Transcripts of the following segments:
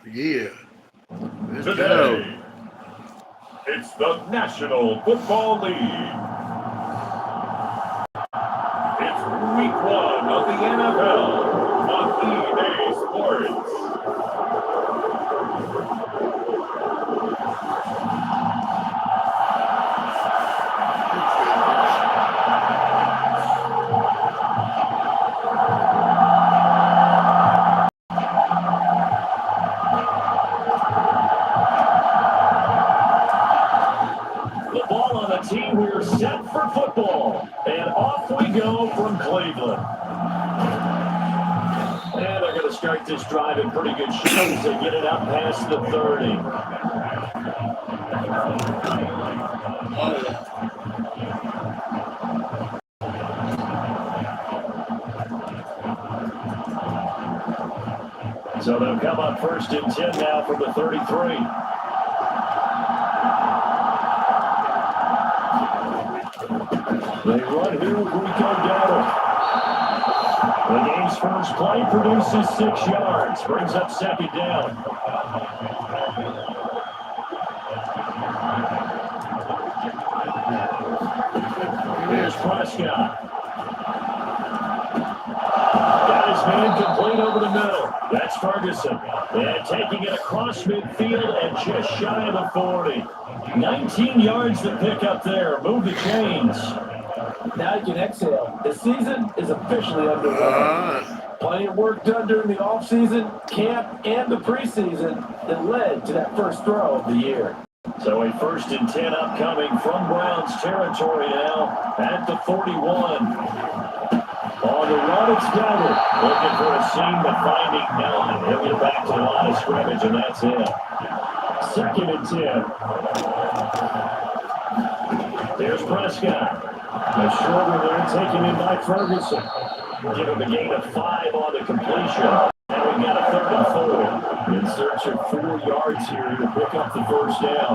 Yeah. Let's Today, go. it's the National Football League. It's week 1 of the NFL on EA Sports. The ball on the team, we're set for football. And off we go from Cleveland. And they're going to start this drive in pretty good shape as they get it up past the 30. So they'll come up 1st and 10 now from the 33. They run here with Rico Dowdle. The game's first play produces 6 yards, brings up 2nd down. Here's Prescott. Got his man complete over the middle. That's Ferguson. And taking it across midfield and just shy of the 40. 19 yards to pick up there. Move the chains. Now you can exhale. The season is officially underway. Plenty of work done during the offseason, camp, and the preseason that led to that first throw of the year. So a 1st and 10 upcoming from Browns territory now at the 41. On the run, it's Dowdle. Looking for a seam, but finding none. He'll get back to the line of scrimmage, and that's it. 2nd and 10. There's Prescott. A shorter there taken in by Ferguson. Give him a gain of 5 on the completion. And we've got a 3rd and 4. In search of 4 yards here to pick up the 1st down.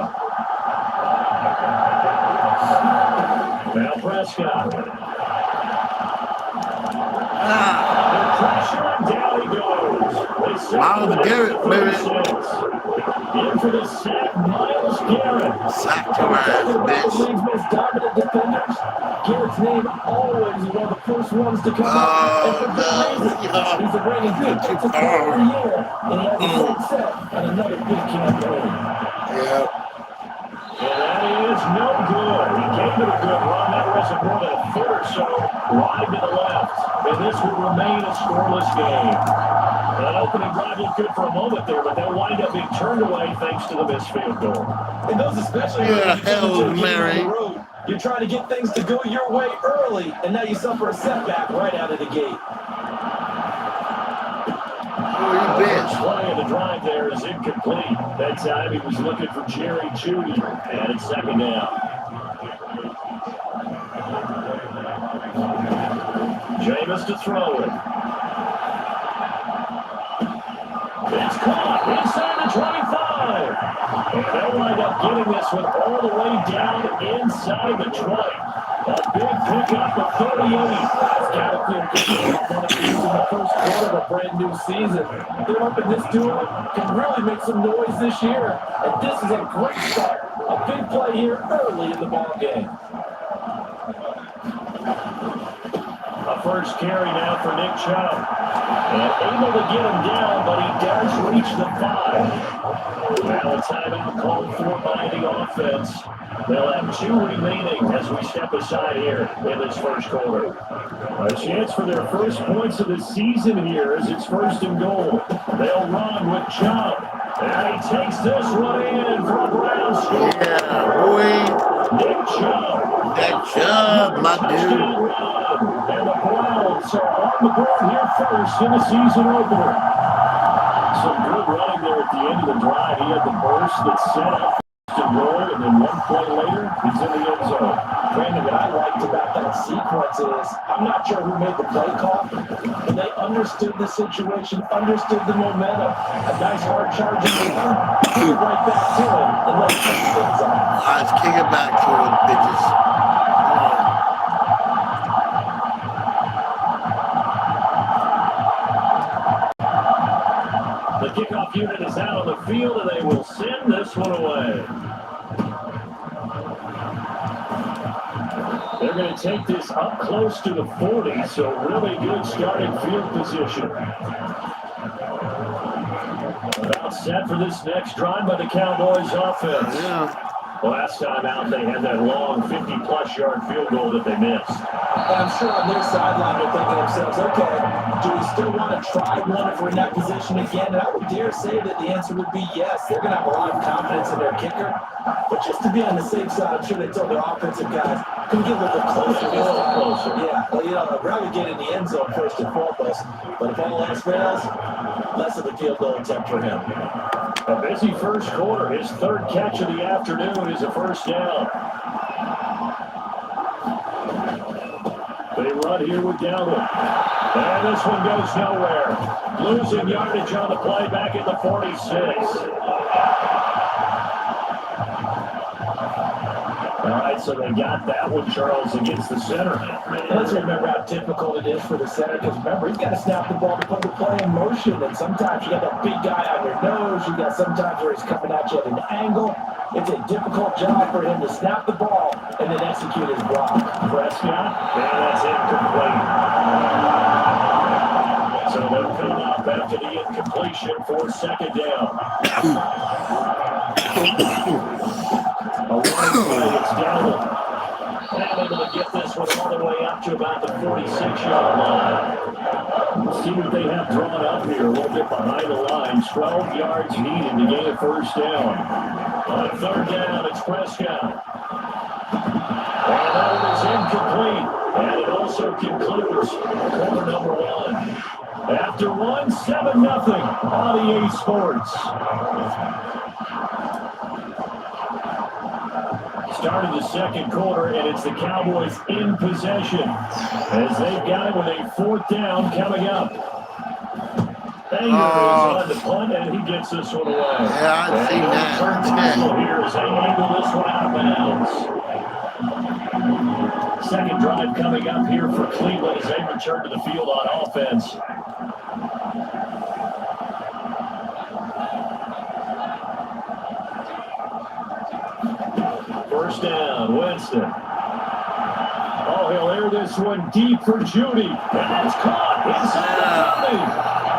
Now Prescott. Pressure, and down he goes. Myles Garrett, baby. In for the sack, Myles Garrett. Sack your ass, bitch. League's most dominant defenders. Garrett's name always is one of the first ones to come out. And for good reason. He's the reigning defensive player of the year. And he has a great set and another big campaign. Yep. And that is no good. He gave it a good run. That wasn't more than a foot or so wide to the left. And this will remain a scoreless game. That opening drive looked good for a moment there, but they'll wind up being turned away thanks to the missed field goal. And those especially Mary. You're trying to get things to go your way early, and now you suffer a setback right out of the gate. First play of the drive there is incomplete. That time he was looking for Jerry Jeudy, and it's 2nd down. Jameis to throw it. It's caught inside the 25. And they'll wind up getting this one all the way down inside the 20. A big pickup of 38. It's got to feel good in the first quarter of a brand new season. They're hoping this duo can really make some noise this year. And this is a great start. A big play here early in the ball game. A first carry now for Nick Chubb. And able to get him down, but he does reach the 5. Now a timeout called for by the offense. They'll have 2 remaining as we step aside here in this first quarter. A chance for their first points of the season here as it's 1st and goal. They'll run with Chubb. And he takes this one in for a Browns score. Yeah, boy. Nick Chubb. Nick Chubb, my dude. And the Browns are on the board here first in the season opener. Some good running there at the end of the drive. He had the burst that set up to goal, and then one play later, he's in the end zone. Brandon, what I liked about that sequence is, I'm not sure who made the play call, but they understood the situation, understood the momentum. A nice hard charging run, kick it right back to him, and let him take things off. Let's kick it back to him, bitches. The kickoff unit is out on the field, and they will send this one away. They're going to take this up close to the 40, so really good starting field position. About set for this next drive by the Cowboys offense. Yeah. Last time out, they had that long 50-plus yard field goal that they missed. And I'm sure on their sideline they're thinking to themselves, okay, do we still want to try one if we're in that position again? And I would dare say that the answer would be yes. They're going to have a lot of confidence in their kicker. But just to be on the safe side, I'm sure they told their offensive guys, can we get a little bit closer this time? Closer. Yeah, well, I'd rather get in the end zone first and foremost. But if all else fails, less of a field goal attempt for him. A busy first quarter. His third catch of the afternoon is a first down. They run here with Gallup. And this one goes nowhere. Losing yardage on the play back at the 46. All right, so they got that one, Charles, against the center. Let's remember how difficult it is for the center, because remember, he's got to snap the ball to put the play in motion, and sometimes you got that big guy on your nose, you got sometimes where he's coming at you at an angle. It's a difficult job for him to snap the ball and then execute his block. Prescott, and that's incomplete. So they'll come up after the incompletion for second down. A running play, it's Gallup. And able to get this one all the way up to about the 46-yard line. Let's see what they have drawn up here. A little bit behind the line. 12 yards needed to gain a first down. On third down, it's Prescott. And that one is incomplete. And it also concludes quarter number one. After one, 7-0 on EA Sports. Started the second quarter, and it's the Cowboys in possession as they've got it with a fourth down coming up. Banger is on the punt, and he gets this one away. Yeah, I've seen that. Here as they angle this one out of bounds. Second drive coming up here for Cleveland as they return to the field on offense. First down, Winston. Oh, he'll air this one deep for Judy. And that's caught inside the 50.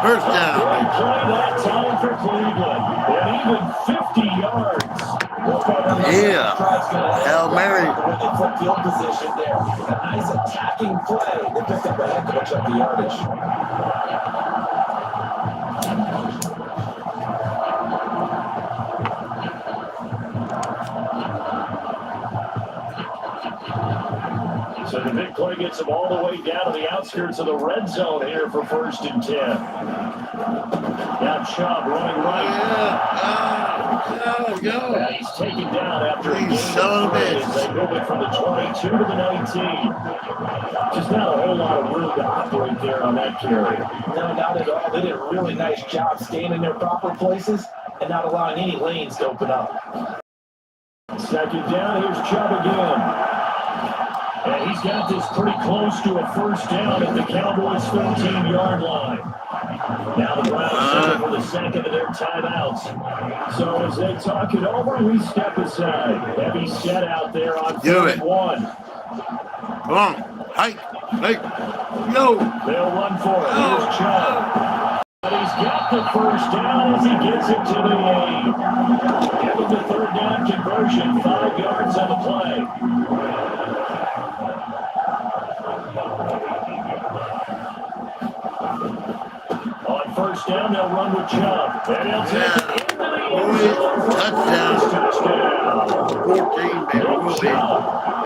First down. Great play that time for Cleveland. And even 50 yards. Yeah. Hail Mary. With the foot field position there. A nice attacking play. They picked up a heck of a chunk of yardage. So the big play gets them all the way down to the outskirts of the red zone here for 1st and 10. Now Chubb running right. Go. And he's taken down after a He's son of a bitch. They move it from the 22 to the 19. Just not a whole lot of room to operate there on that carry. No, not at all. They did a really nice job staying in their proper places and not allowing any lanes to open up. Second down, here's Chubb again. And he's got this pretty close to a first down at the Cowboys' 13-yard line. Now the Browns set for the second of their timeouts. So as they talk it over, we step aside. Heavy set out there on 1. Come on. Hike. Go. They'll run for it. Here's Chubb. But he's got the first down as he gets it to the 8. Give him the third down conversion. 5 yards on the play. On first down, they'll run with Chubb. And he'll take it into the end zone. Touchdown. 14, baby.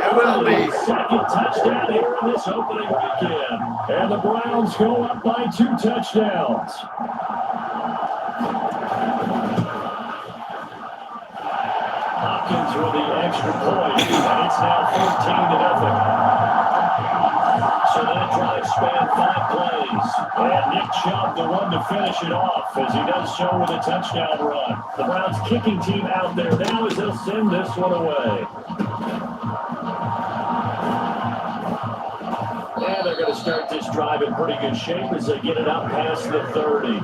It will be. Second touchdown here in this opening weekend. And the Browns go up by 2 touchdowns. Hopkins with the extra point. And it's now 14-0. So that drive spanned 5 plays. And Nick Chubb, the one to finish it off, as he does so with a touchdown run. The Browns kicking team out there now as they'll send this one away. And they're going to start this drive in pretty good shape as they get it up past the 30.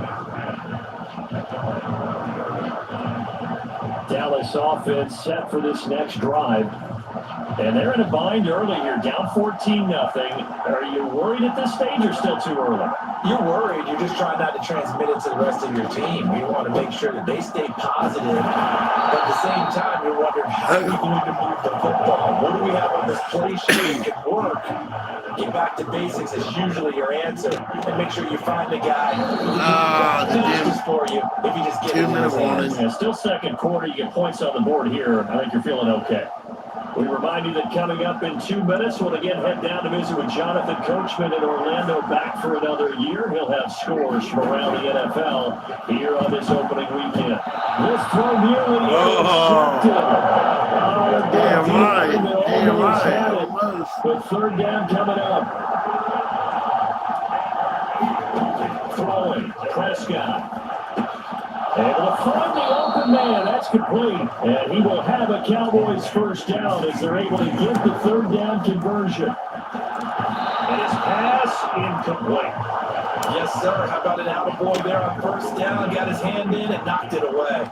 Dallas offense set for this next drive. And they're in a bind early here, down 14-0. Are you worried at this stage or still too early? You're worried. You're just trying not to transmit it to the rest of your team. You want to make sure that they stay positive. But at the same time, you're wondering, how are we going to move the football? What do we have on this play sheet that can work? Get back to basics is usually your answer. And make sure you find a guy who can do for you if you just get 2 minute warning. Yeah, still second quarter. You get points on the board here. I think you're feeling okay. We remind you that coming up in 2 minutes, we'll again head down to visit with Jonathan Coachman in Orlando, back for another year. He'll have scores from around the NFL here on this opening weekend. This throw nearly intercepted. Damn right. But third down coming up. Throwing, Prescott. Able to find the open man. That's complete. And he will have a Cowboys first down as they're able to get the third down conversion. And his pass incomplete. Yes, sir. How about an attaboy there on first down? Got his hand in and knocked it away.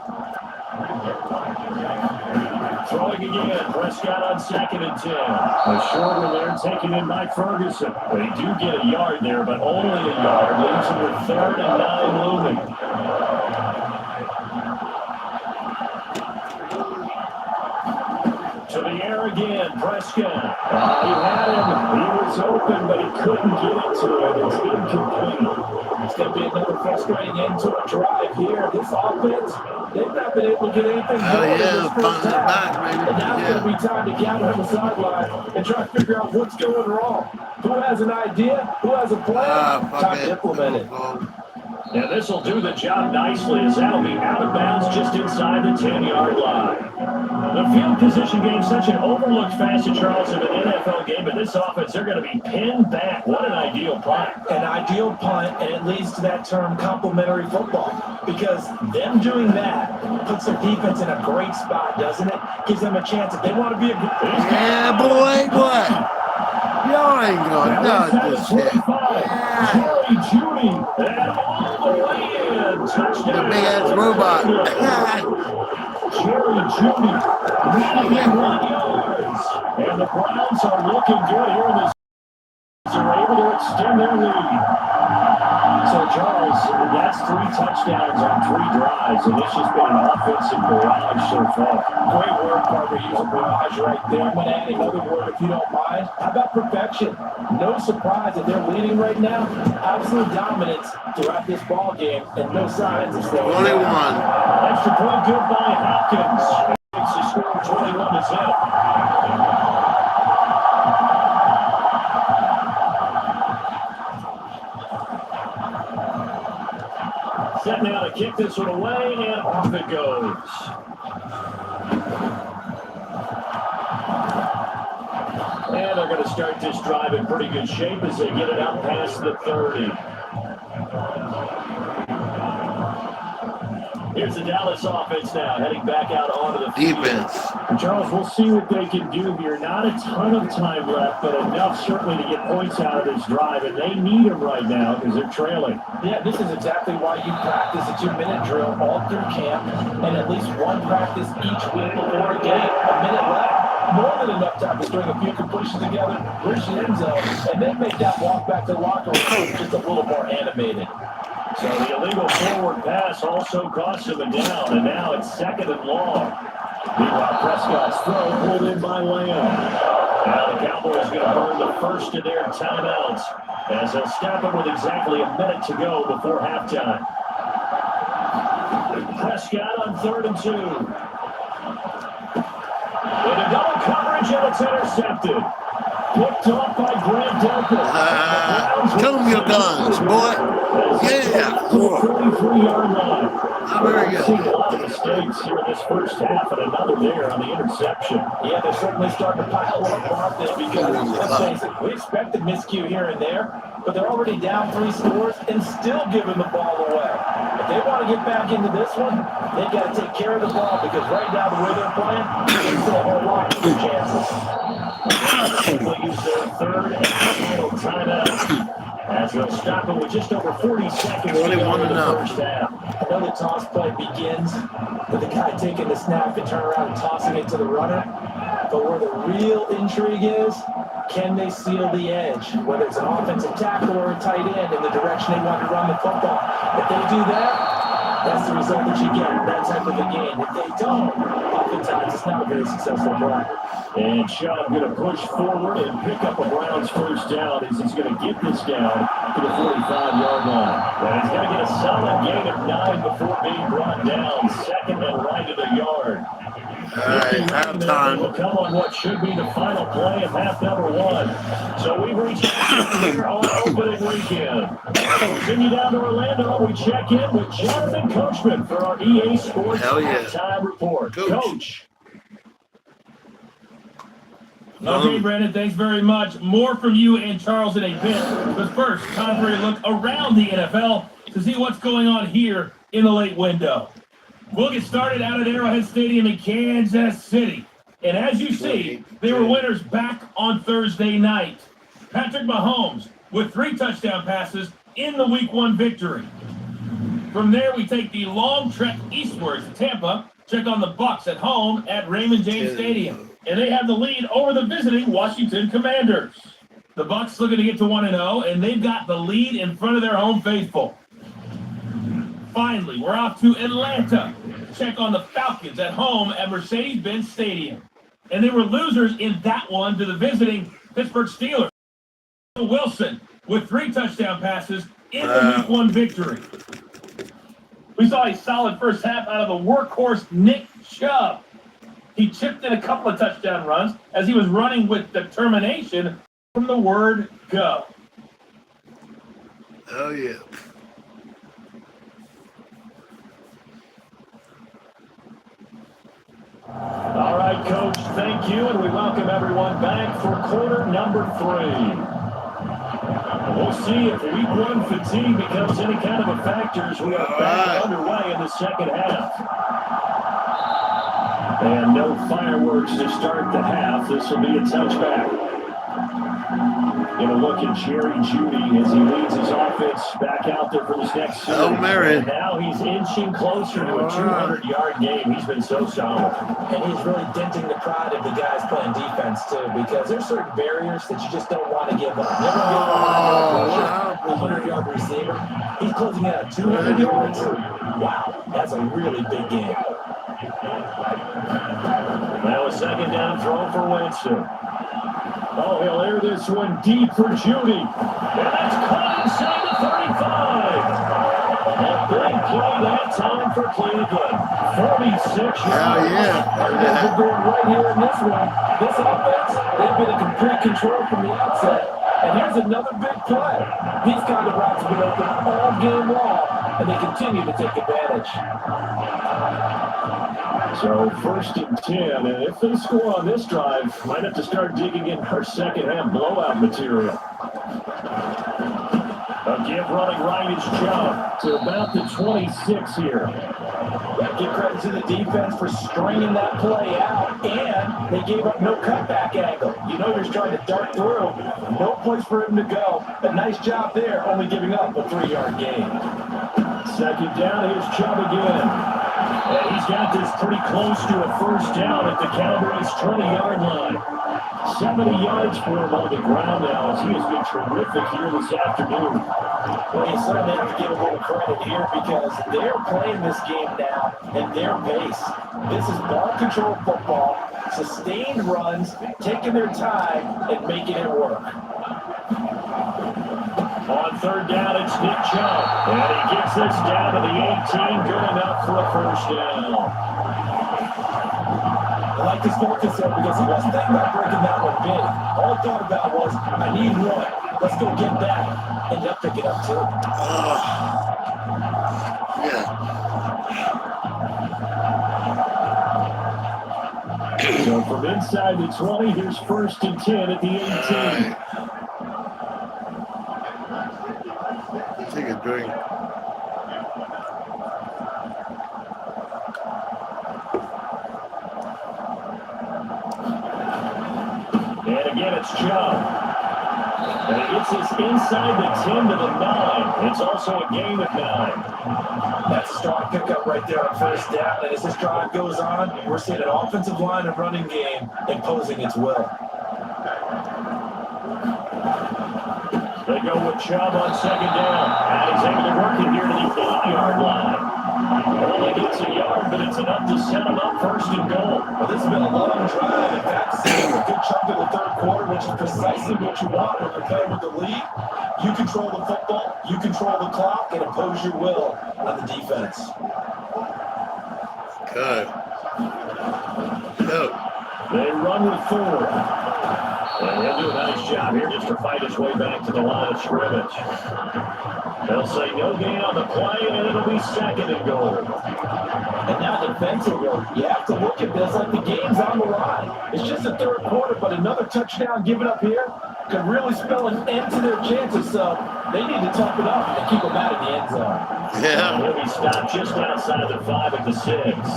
Throwing again. Prescott on 2nd and 10. A short one there taken in by Ferguson. They do get a yard there, but only a yard. Leaves him with 3rd and 9 looming. To the air again, Prescott. He had him. He was open, but he couldn't get it to it. It's incomplete. It's going to be another frustrating end to a drive here. This offense, they've not been able to get anything going in this first half. And now it's going to be time to gather on the sideline and try to figure out what's going wrong. Who has an idea? Who has a plan? Time to implement it. Now this will do the job nicely as that'll be out of bounds just inside the 10-yard line. The field position game, such an overlooked facet, Charles, of an NFL game, but this offense, they're going to be pinned back. What an ideal punt. An ideal punt, and it leads to that term complementary football. Because them doing that puts their defense in a great spot, doesn't it? Gives them a chance if they want to be a good... Yeah, boy, what? Y'all ain't gonna do this shit. Jerry Judy, and all the way in. Touchdown. The big ass robot. Jerry Judy, 91 yards. And the Browns are looking good here in this. They're able to extend their lead. So, Charles, that's 3 touchdowns on 3 drives, and this has been an offensive barrage so far. Great word, Carver. Use a barrage right there. I'm going to add another word if you don't mind. How about perfection? No surprise that they're leading right now. Absolute dominance throughout this ball game, and no signs of slowing down. 21. Extra point good by Hopkins. Makes the score 21-0. Set now to kick this one away, and off it goes. And they're going to start this drive in pretty good shape as they get it out past the 30. Here's the Dallas offense now, heading back out onto the field. Defense. Charles, we'll see what they can do here. Not a ton of time left, but enough certainly to get points out of this drive, and they need them right now because they're trailing. Yeah, this is exactly why you practice a 2-minute drill all through camp and at least one practice each week before a game. A minute left. More than enough time to string a few completions together, reach the end zone, and then make that walk back to the locker room just a little more animated. So the illegal forward pass also cost him a down, and now it's 2nd and long. Meanwhile, Prescott's throw pulled in by Lamb. Now the Cowboys going to burn the first of their timeouts as they'll stop it with exactly a minute to go before halftime. Prescott on 3rd and 2. With a double coverage, and it's intercepted. Picked off by Grant Delpit. Tell them your guns, boy. Yeah. 43-yard line. Very We've seen a lot of mistakes here in this first half, and another there on the interception. Yeah, they're certainly starting to pile up on this because, let's face it, we expected miscue here and there, but they're already down 3 scores and still giving the ball away. If they want to get back into this one, they've got to take care of the ball because right now, the way they're playing, they still have a lot of good chances. They'll use their 3rd and final timeout as they'll stop it with just over 40 seconds to go in the first half. I know the toss play begins with the guy taking the snap and turn around and tossing it to the runner. But where the real intrigue is, can they seal the edge? Whether it's an offensive tackle or a tight end in the direction they want to run the football. If they do that, that's the result that you get in that type of a game. If they don't, oftentimes it's not a very successful play. And Chubb going to push forward and pick up a Browns first down as he's going to get this down to the 45-yard line. And he's going to get a solid gain of 9 before being brought down. Second and right of the yard. All right, halftime. Will come on what should be the final play of half number 1. So we've reached here on opening weekend. Continue down to Orlando. We check in with Jonathan Coachman for our EA Sports halftime report. Coach. Okay, Brandon, thanks very much. More from you and Charles in a bit. But first, time for a look around the NFL to see what's going on here in the late window. We'll get started out at Arrowhead Stadium in Kansas City. And as you see, they were winners back on Thursday night. Patrick Mahomes with 3 touchdown passes in the Week 1 victory. From there, we take the long trek eastwards to Tampa, check on the Bucs at home at Raymond James Stadium. And they have the lead over the visiting Washington Commanders. The Bucs looking to get to 1-0, and they've got the lead in front of their home faithful. Finally, we're off to Atlanta. Check on the Falcons at home at Mercedes-Benz Stadium. And they were losers in that one to the visiting Pittsburgh Steelers. Wilson with 3 touchdown passes in the Week 1 victory. We saw a solid first half out of the workhorse Nick Chubb. He chipped in a couple of touchdown runs as he was running with determination from the word go. Oh, yeah. All right, Coach, thank you, and we welcome everyone back for quarter number 3. We'll see if Week 1 fatigue becomes any kind of a factor as we are back underway in the second half. And no fireworks to start the half. This will be a touchback. Going to look at Jerry Jeudy as he leads his offense back out there for this next series. And now he's inching closer to a 200-yard game. He's been so solid. And he's really denting the pride of the guys playing defense, too, because there's certain barriers that you just don't want to give up. Never give up a 100-yard receiver. He's closing out 200 yards. Wow, that's a really big game. Now a second down throw for Winston. Oh, he'll air this one deep for Jeudy. And that's caught inside the 35. A big play that time for Cleveland. 46 yards. Our guys are doing right here in this one. This offense, they've been in complete control from the outset. And here's another big play. These kind of routes have been open all game long, and they continue to take advantage. So 1st and 10, and if they score on this drive, might have to start digging in our second half blowout material. Again, running right is Chubb to about the 26 here. Give credit to the defense for stringing that play out, and they gave up no cutback angle. You know you're trying to dart through. No place for him to go. A nice job there, only giving up a 3-yard gain. Second down, here's Chubb again. And he's got this pretty close to a first down at the Cowboys' 20-yard line. 70 yards for him on the ground now as he has been terrific here this afternoon. Well, you certainly have to give a little credit here because they're playing this game now at their pace. This is ball control football, sustained runs, taking their time and making it work. On third down, it's Nick Chubb. And he gets this down to the 18, good enough for a first down. I like this focus there because he wasn't thinking about breaking that one big. All he thought about was, I need one. Let's go get that. And they'll pick it up too. So from inside the 20, here's 1st and 10 at the 18. Take a drink. And again, it's Chubb. And it gets us inside the 10 to the 9. It's also a gain of 9. That's a strong pickup right there on first down. And as this drive goes on, we're seeing an offensive line and running game imposing its will. They go with Chubb on second down. And he's able to work it here to the 8-yard line. Only gets a yard, but it's enough to set him up first and goal. Well, this has been a long drive. In fact, it's a good chunk of the third quarter, which is precisely what you want when you're playing with the lead. You control the football, you control the clock, and impose your will on the defense. Good. Good. They run with Ford. And he'll do a nice job here just to fight his way back to the line of scrimmage. They'll say no gain on the play, and it'll be second and goal. And now defensively, you have to look at this like the game's on the line. It's just the third quarter, but another touchdown given up here could really spell an end to their chances. So they need to tough it up and keep them out of the end zone. Yeah. He'll be stopped just outside the 5 at the 6.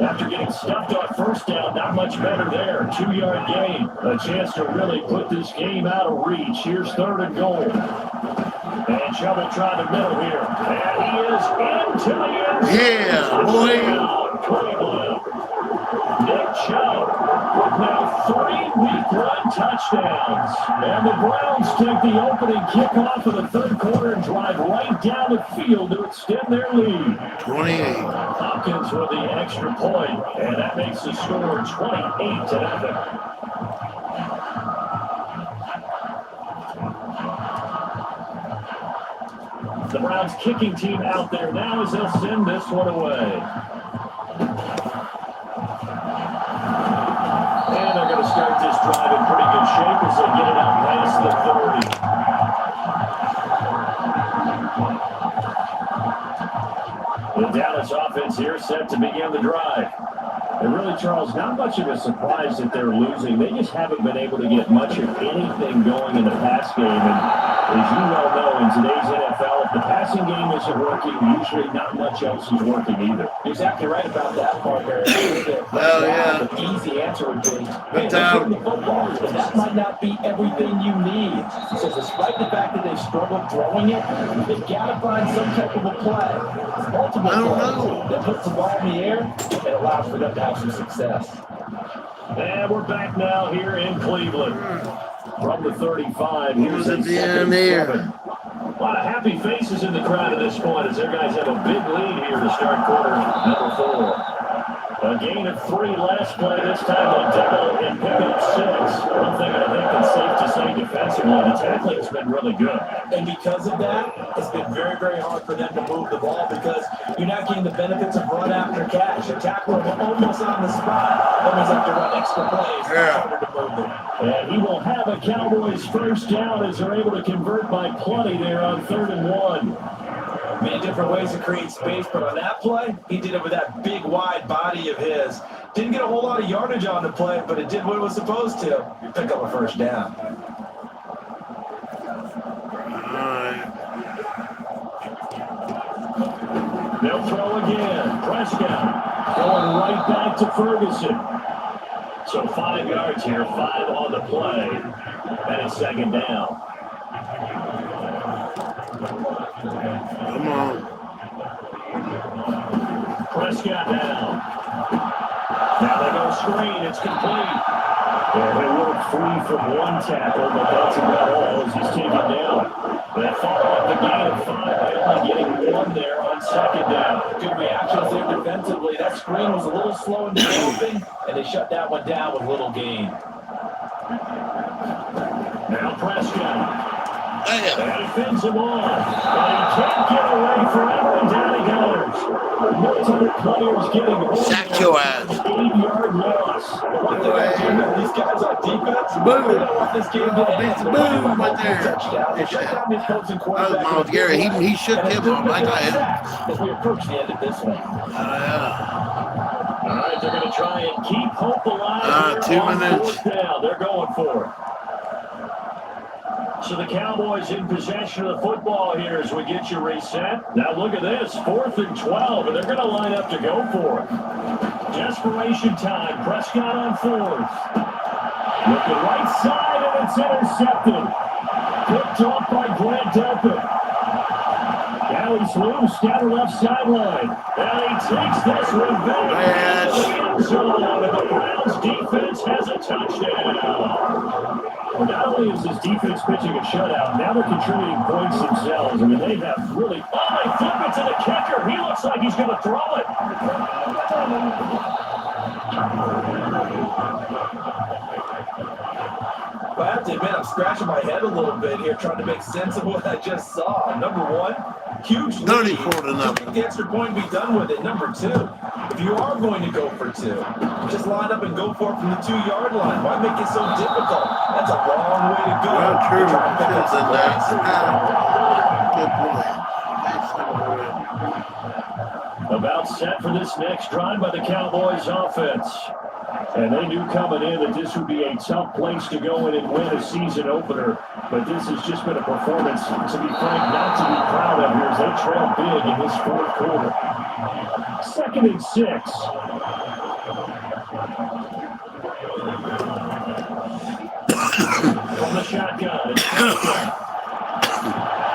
After getting stuffed on first down, not much better there. 2-yard gain. A chance to really put this game out of reach. Here's third and goal. And Chubb will try the middle here. And he is into the end zone. Yeah, boy. Nick Chubb with now 3 week-run touchdowns. And the Browns take the opening kickoff of the third quarter and drive right down the field to extend their lead. 28. Hopkins with the extra point, and that makes the score 28-0. The Browns kicking team out there now as they'll send this one away. And they're going to start this drive in pretty good shape as they get it out past the 30. The Dallas offense here set to begin the drive. And really, Charles, not much of a surprise that they're losing. They just haven't been able to get much of anything going in the pass game. And as you well know, in today's NFL, if the passing game isn't working, usually not much else is working either. You're exactly right about that, Parker. Well, yeah. The easy answer would be, Good time. the football, but that might not be everything you need. So despite the fact that they've struggled throwing it, they've got to find some type of a play. Multiple plays that puts the ball in the air and allows for them to have some success. And we're back now here in Cleveland. From the 35, here's at the end there. A lot of happy faces in the crowd at this point as their guys have a big lead here to start quarter number 4. A gain of 3 last play. This time they'll double and pick up 6. One thing I think it's safe to say defensively, the tackling's been really good. And because of that, it's been very, very hard for them to move the ball because you're not getting the benefits of run after catch. A tackler almost on the spot. Almost have to run extra plays. Harder to move them. And he will have a Cowboys first down as they're able to convert by plenty there on 3rd and 1. Many different ways to create space, but on that play, he did it with that big, wide body of his. Didn't get a whole lot of yardage on the play, but it did what it was supposed to. Pick up a first down. They'll throw again. Prescott going right back to Ferguson. So 5 yards here, 5 on the play. And it's second down. Come on. Prescott down. Now they go screen. It's complete. And they will free from 1 tackle, but that's about all as he's taken down. They follow up the gain of 5 by only getting 1 there on second down. Good reactions there defensively. That screen was a little slow in developing, and they shut that one down with little gain. Now Prescott. Damn. And he fins him off. But he can't get away forever, and down he goes. Multiple players getting home. Sack your ass. 8-yard loss. One thing I do know, these guys on defense, they don't want this game to end. Boom right there. Touchdown. They shut down the opposing That quarterback. was Miles Garrett. He shook him on like I had. As we approach the end of this one. Yeah. All right, they're going to try and keep hope alive. 2 minutes. 4th down. They're going for it. So the Cowboys in possession of the football here as we get you reset. Now look at this, 4th and 12, and they're going to line up to go for it. Desperation time, Prescott on 4th. Looking right side, and it's intercepted. Picked off by Grant Delpit. Now he's loose down the left sideline. And he takes this revenge into the end zone. And the Browns defense has a touchdown. Well, not only is this defense pitching a shutout, now they're contributing points themselves. I mean, they have really... Oh, they flip it to the kicker. He looks like he's going to throw it. I have to admit, I'm scratching my head a little bit here trying to make sense of what I just saw. Number one, huge lead. 34-0. The extra point and be done with it. Number two, if you are going to go for two, just line up and go for it from the 2-yard line. Why make it so difficult? That's a long way to go. Well, true. Try and pick up some points. Good play. About set for this next drive by the Cowboys offense. And they knew coming in that this would be a tough place to go in and win a season opener. But this has just been a performance, to be frank, not to be proud of here as they trail big in this fourth quarter. 2nd and 6. From the shotgun.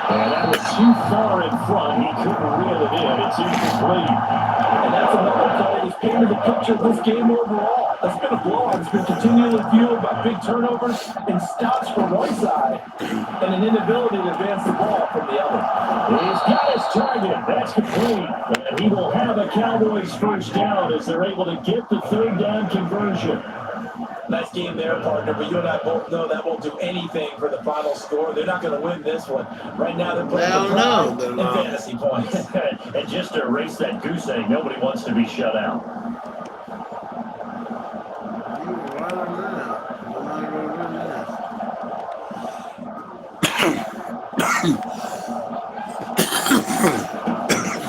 And that was too far in front. He couldn't reel it in. It's incomplete. And that's another play that's painted the picture of this game overall. It's been a blowout. It's been continually fueled by big turnovers and stops from one side and an inability to advance the ball from the other. He's got his target. That's complete. And he will have a Cowboys first down as they're able to get the 3rd down conversion. Nice game there, partner, but you and I both know that won't do anything for the final score. They're not going to win this one. Right now, they're playing for pride and fantasy points. And just to erase that goose egg, nobody wants to be shut out.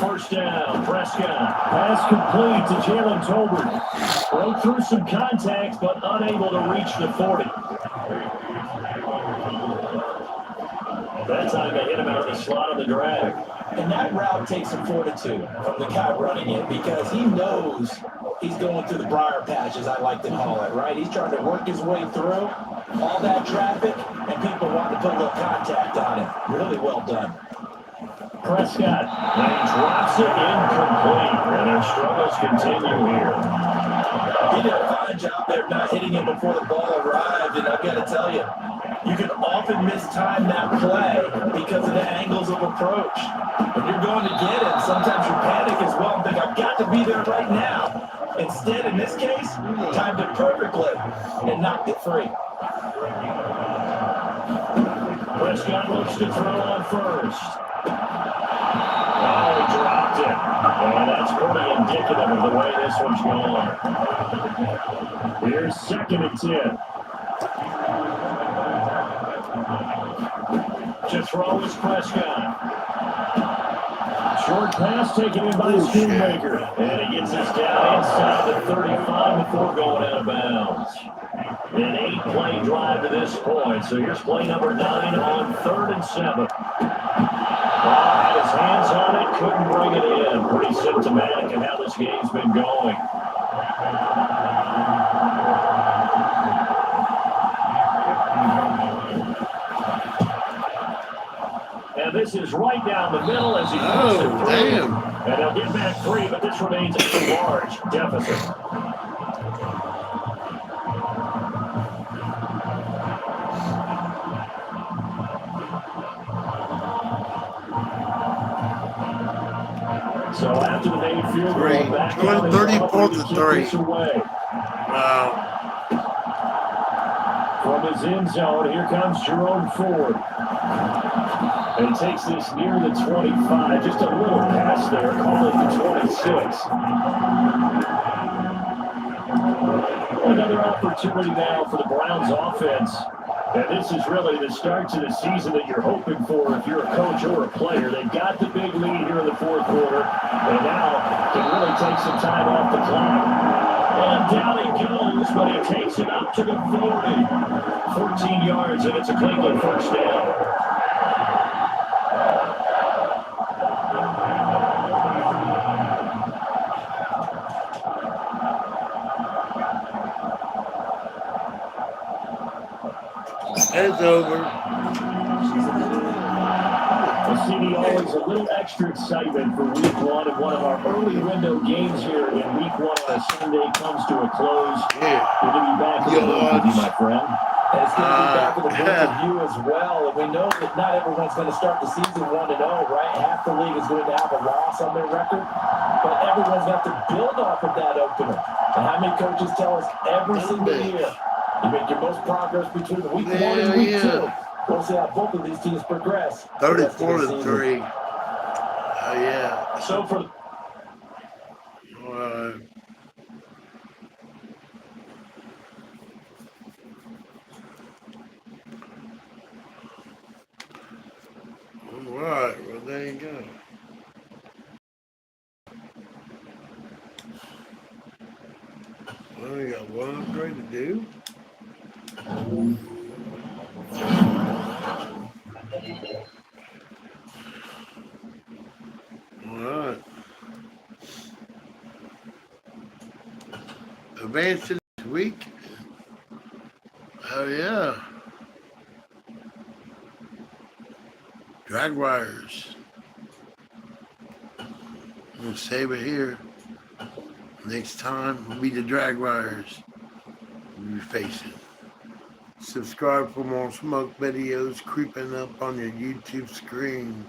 First down, Prescott. Pass complete to Jalen Tolbert. Broke through some contact, but unable to reach the 40. That time they hit him out of the slot on the drag. And that route takes some fortitude from the guy running it because he knows he's going through the briar patch, as I like to call it, right? He's trying to work his way through all that traffic, and people want to put a little contact on it. Really well done. Prescott, and he drops it incomplete, and their struggles continue here. He did a fine job there not hitting it before the ball arrived, and I've got to tell you, you can often mistime that play because of the angles of approach. When you're going to get it, sometimes you panic as well and think, I've got to be there right now. Instead, in this case, timed it perfectly and knocked it free. Prescott looks to throw on first. Oh, he dropped it. And that's pretty indicative of the way this one's going. Here's 2nd and 10. To throw is Prescott. Short pass taken in by the Schoonmaker. And he gets us down inside the 35 before going out of bounds. An 8-play drive to this point. So here's play number 9 on 3rd and 7. Had his hands on it, couldn't bring it in. Pretty symptomatic of how this game's been going. And this is right down the middle as he puts it through. And they'll get back 3, but this remains a large deficit. So after the main field goal, back out 34-3. Wow. From his end zone, here comes Jerome Ford. And he takes this near the 25. Just a little pass there, call it the 26. Another opportunity now for the Browns offense. And this is really the start to the season that you're hoping for if you're a coach or a player. They've got the big lead here in the fourth quarter, and now can really take some time off the clock. And down he goes, but he takes it up to the 40. 14 yards, and it's a Cleveland first down. It's over. CD, always a little extra excitement for week one, and one of our early window games here in week one on a Sunday comes to a close. Yeah. Good to be back in the booth with you, my friend. And it's going to be back in the booth with you as well. And we know that not everyone's going to start the season 1-0, right? Half the league is going to have a loss on their record. But everyone's going to have to build off of that opener. And how many coaches tell us every single year, you make your most progress between week 1 and week 2. We'll see how both of these teams progress. 34-3. Oh, yeah. So for all right. Well, there you go. Well, we got one upgrade to do. All right. Advance to this week. Oh, yeah. Drag wires. I'm going to save it here. Next time will be the drag wires we'll be facing. Subscribe for more smoke videos creeping up on your YouTube screen.